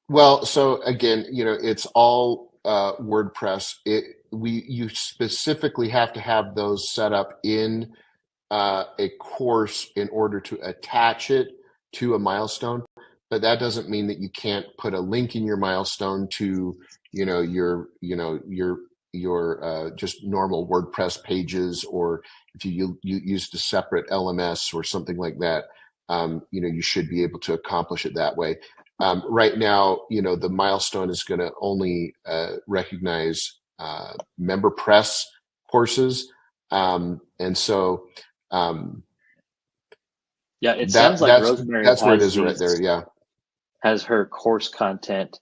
Well, so again, it's all WordPress. You specifically have to have those set up in a course in order to attach it to a milestone. But that doesn't mean that you can't put a link in your milestone to, your just normal WordPress pages, or if you used a separate LMS or something like that, you should be able to accomplish it that way. Right now, the milestone is going to only recognize MemberPress courses, and so it sounds like Rosemary that's where it is right there. Yeah, has her course content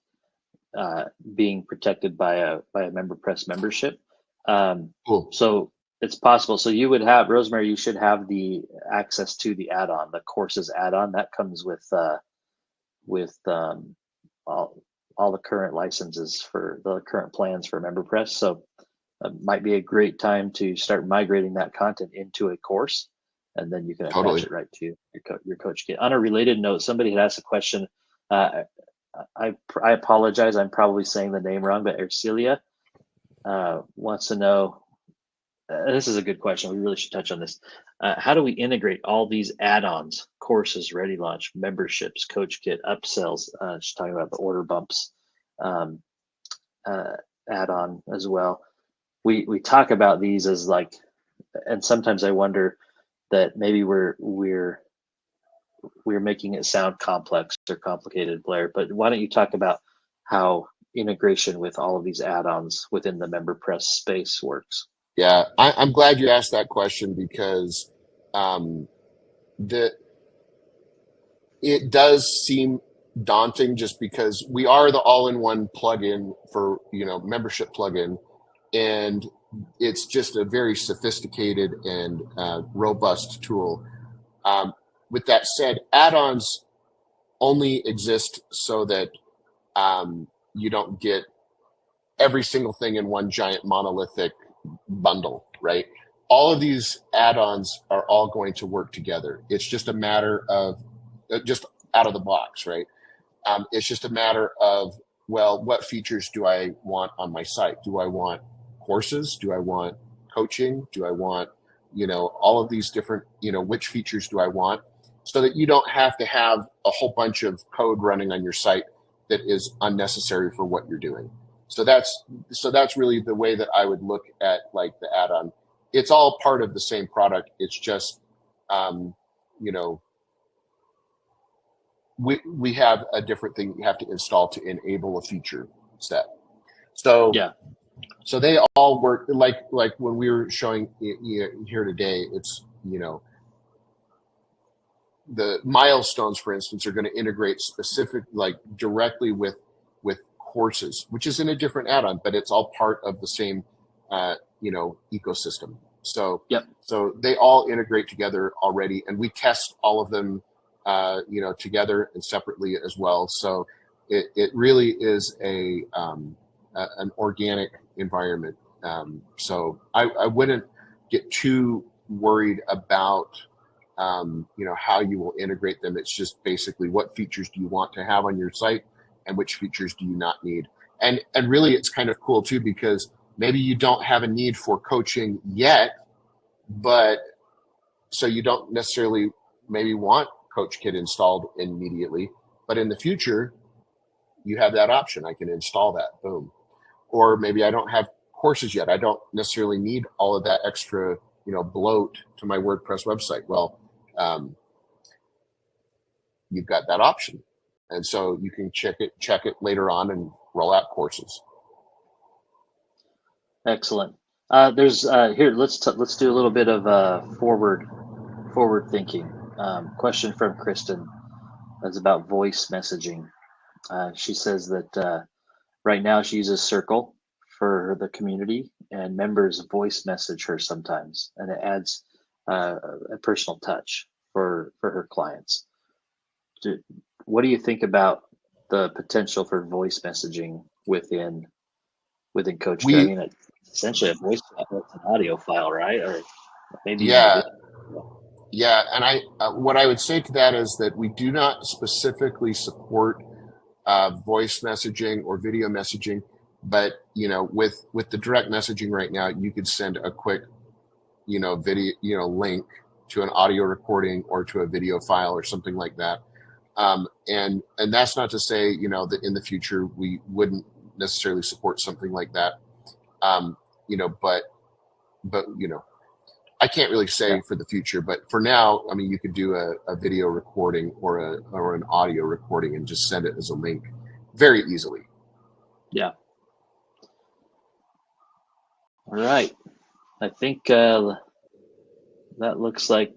being protected by a MemberPress membership. Cool. So it's possible. So you would have, Rosemary, you should have the access to the add-on, the courses add-on that comes with all the current licenses for the current plans for MemberPress. So might be a great time to start migrating that content into a course, and then you can attach Totally. it right to your coach kit. On a related note, somebody had asked a question. I apologize. I'm probably saying the name wrong, but Ercilia wants to know. This is a good question. We really should touch on this. How do we integrate all these add-ons, courses, Ready Launch, memberships, Coach Kit, upsells? She's talking about the order bumps add-on as well. We talk about these as like, and sometimes I wonder that maybe we're making it sound complex or complicated, Blair. But why don't you talk about how integration with all of these add-ons within the MemberPress space works? Yeah, I'm glad you asked that question because the it does seem daunting just because we are the all-in-one plugin for membership plugin, and it's just a very sophisticated and robust tool. With that said, add-ons only exist so that you don't get every single thing in one giant monolithic bundle, right? All of these add-ons are all going to work together. It's just a matter of just out of the box, right? It's just a matter of, well, what features do I want on my site? Do I want courses? Do I want coaching? Do I want, all of these different, which features do I want? So that you don't have to have a whole bunch of code running on your site that is unnecessary for what you're doing. So that's really the way that I would look at like the add-on. It's all part of the same product. It's just, we have a different thing you have to install to enable a feature set. So Yeah. So they all work like when we were showing here today. It's the milestones, for instance, are going to integrate specific directly with courses, which is in a different add-on, but it's all part of the same ecosystem. So Yep. So they all integrate together already, and we test all of them together and separately as well. So it really is an organic environment. So I wouldn't get too worried about how you will integrate them. It's just basically what features do you want to have on your site and which features do you not need. And really it's kind of cool too, because maybe you don't have a need for coaching yet, but so you don't necessarily maybe want CoachKit installed immediately, but in the future you have that option. I can install that, boom. Or maybe I don't have courses yet. I don't necessarily need all of that extra bloat to my WordPress website. Well, you've got that option, and so you can check it later on and roll out courses. Excellent. There's here. Let's do a little bit of forward thinking. Question from Kristen. That's about voice messaging. She says that right now she uses Circle for the community, and members voice message her sometimes, and it adds a personal touch for her clients. What do you think about the potential for voice messaging within CoachKit? I mean, it's essentially a voice file, it's an audio file, right? Or maybe even a video. Yeah, and what I would say to that is that we do not specifically support voice messaging or video messaging, but with the direct messaging right now, you could send a quick video link to an audio recording or to a video file or something like that. And that's not to say that in the future we wouldn't necessarily support something like that. But I can't really say for the future, but for now, I mean, you could do a video recording or an audio recording and just send it as a link very easily. Yeah. All right. I think that looks like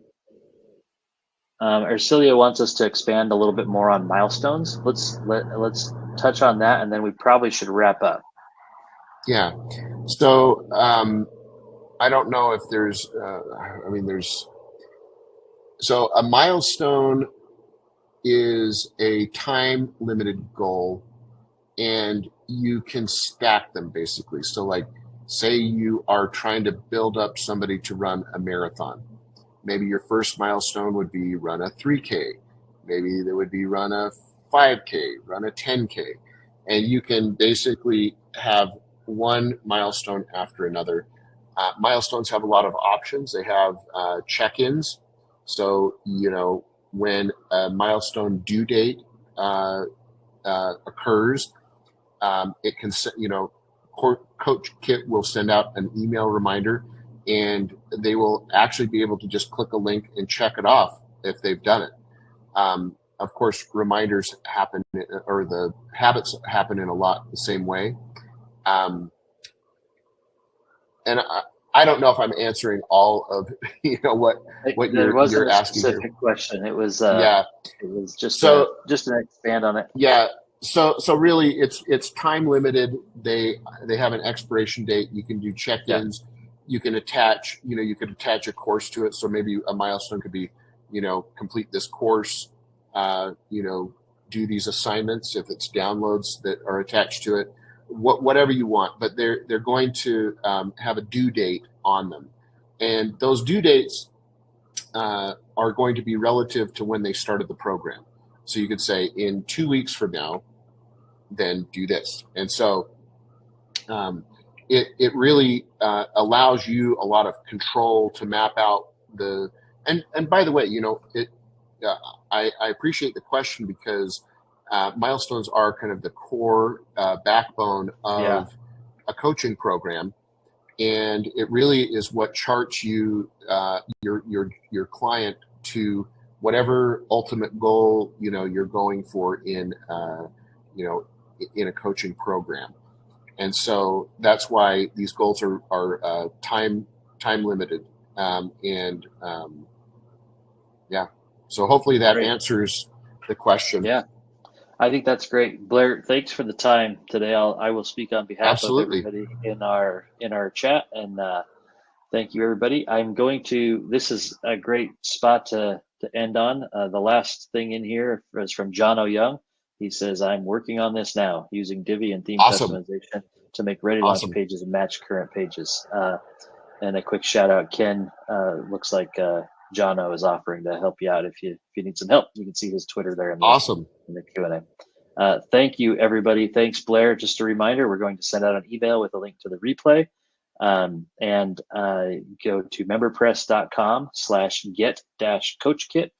Ercilia wants us to expand a little bit more on milestones. Let's touch on that, and then we probably should wrap up. Yeah. So I don't know if there's, so a milestone is a time limited goal, and you can stack them basically. So like, Say you are trying to build up somebody to run a marathon. Maybe your first milestone would be run a 3K. Maybe there would be run a 5K, run a 10K. And you can basically have one milestone after another. Milestones have a lot of options. They have check-ins. So, when a milestone due date occurs, it can, CoachKit will send out an email reminder, and they will actually be able to just click a link and check it off if they've done it. Of course, reminders happen, or the habits happen in a lot the same way. And I don't know if I'm answering all of what there wasn't you're a asking specific here. question. It was It was just just to expand on it. Yeah. So really, it's time limited. They have an expiration date. You can do check-ins. Yeah. You can attach a course to it. So maybe a milestone could be, complete this course. Do these assignments if it's downloads that are attached to it. Whatever you want, but they're going to have a due date on them, and those due dates are going to be relative to when they started the program. So you could say in 2 weeks from now, then do this. And so it really allows you a lot of control to map out and by the way, I appreciate the question, because milestones are kind of the core backbone of a coaching program, and it really is what charts you your client to whatever ultimate goal you're going for in in a coaching program. And so that's why these goals are time limited, so hopefully that answers the question. Yeah, I think that's great. Blair, thanks for the time today. I will speak on behalf of everybody in our chat, and thank you, everybody. This is a great spot to end on. The last thing in here is from John O'Young. He says, I'm working on this now using Divi and theme customization to make ready launch pages and match current pages. And a quick shout out, Ken, looks like Jono is offering to help you out if you need some help. You can see his Twitter there in the Q&A. Thank you, everybody. Thanks, Blair. Just a reminder, we're going to send out an email with a link to the replay. And go to memberpress.com/get-coachkit,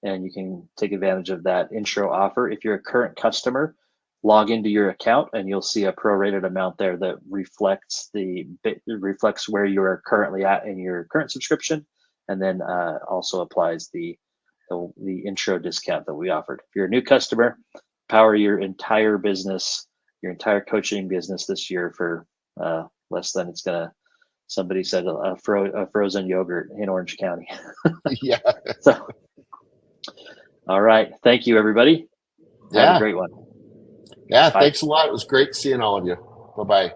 and you can take advantage of that intro offer. If you're a current customer, log into your account and you'll see a prorated amount there that reflects where you are currently at in your current subscription, and then also applies the intro discount that we offered. If you're a new customer, power your entire business, your entire coaching business this year for less than it's gonna. Somebody said a frozen yogurt in Orange County. Yeah. So, all right. Thank you, everybody. Have a great one. Yeah. Bye. Thanks a lot. It was great seeing all of you. Bye-bye.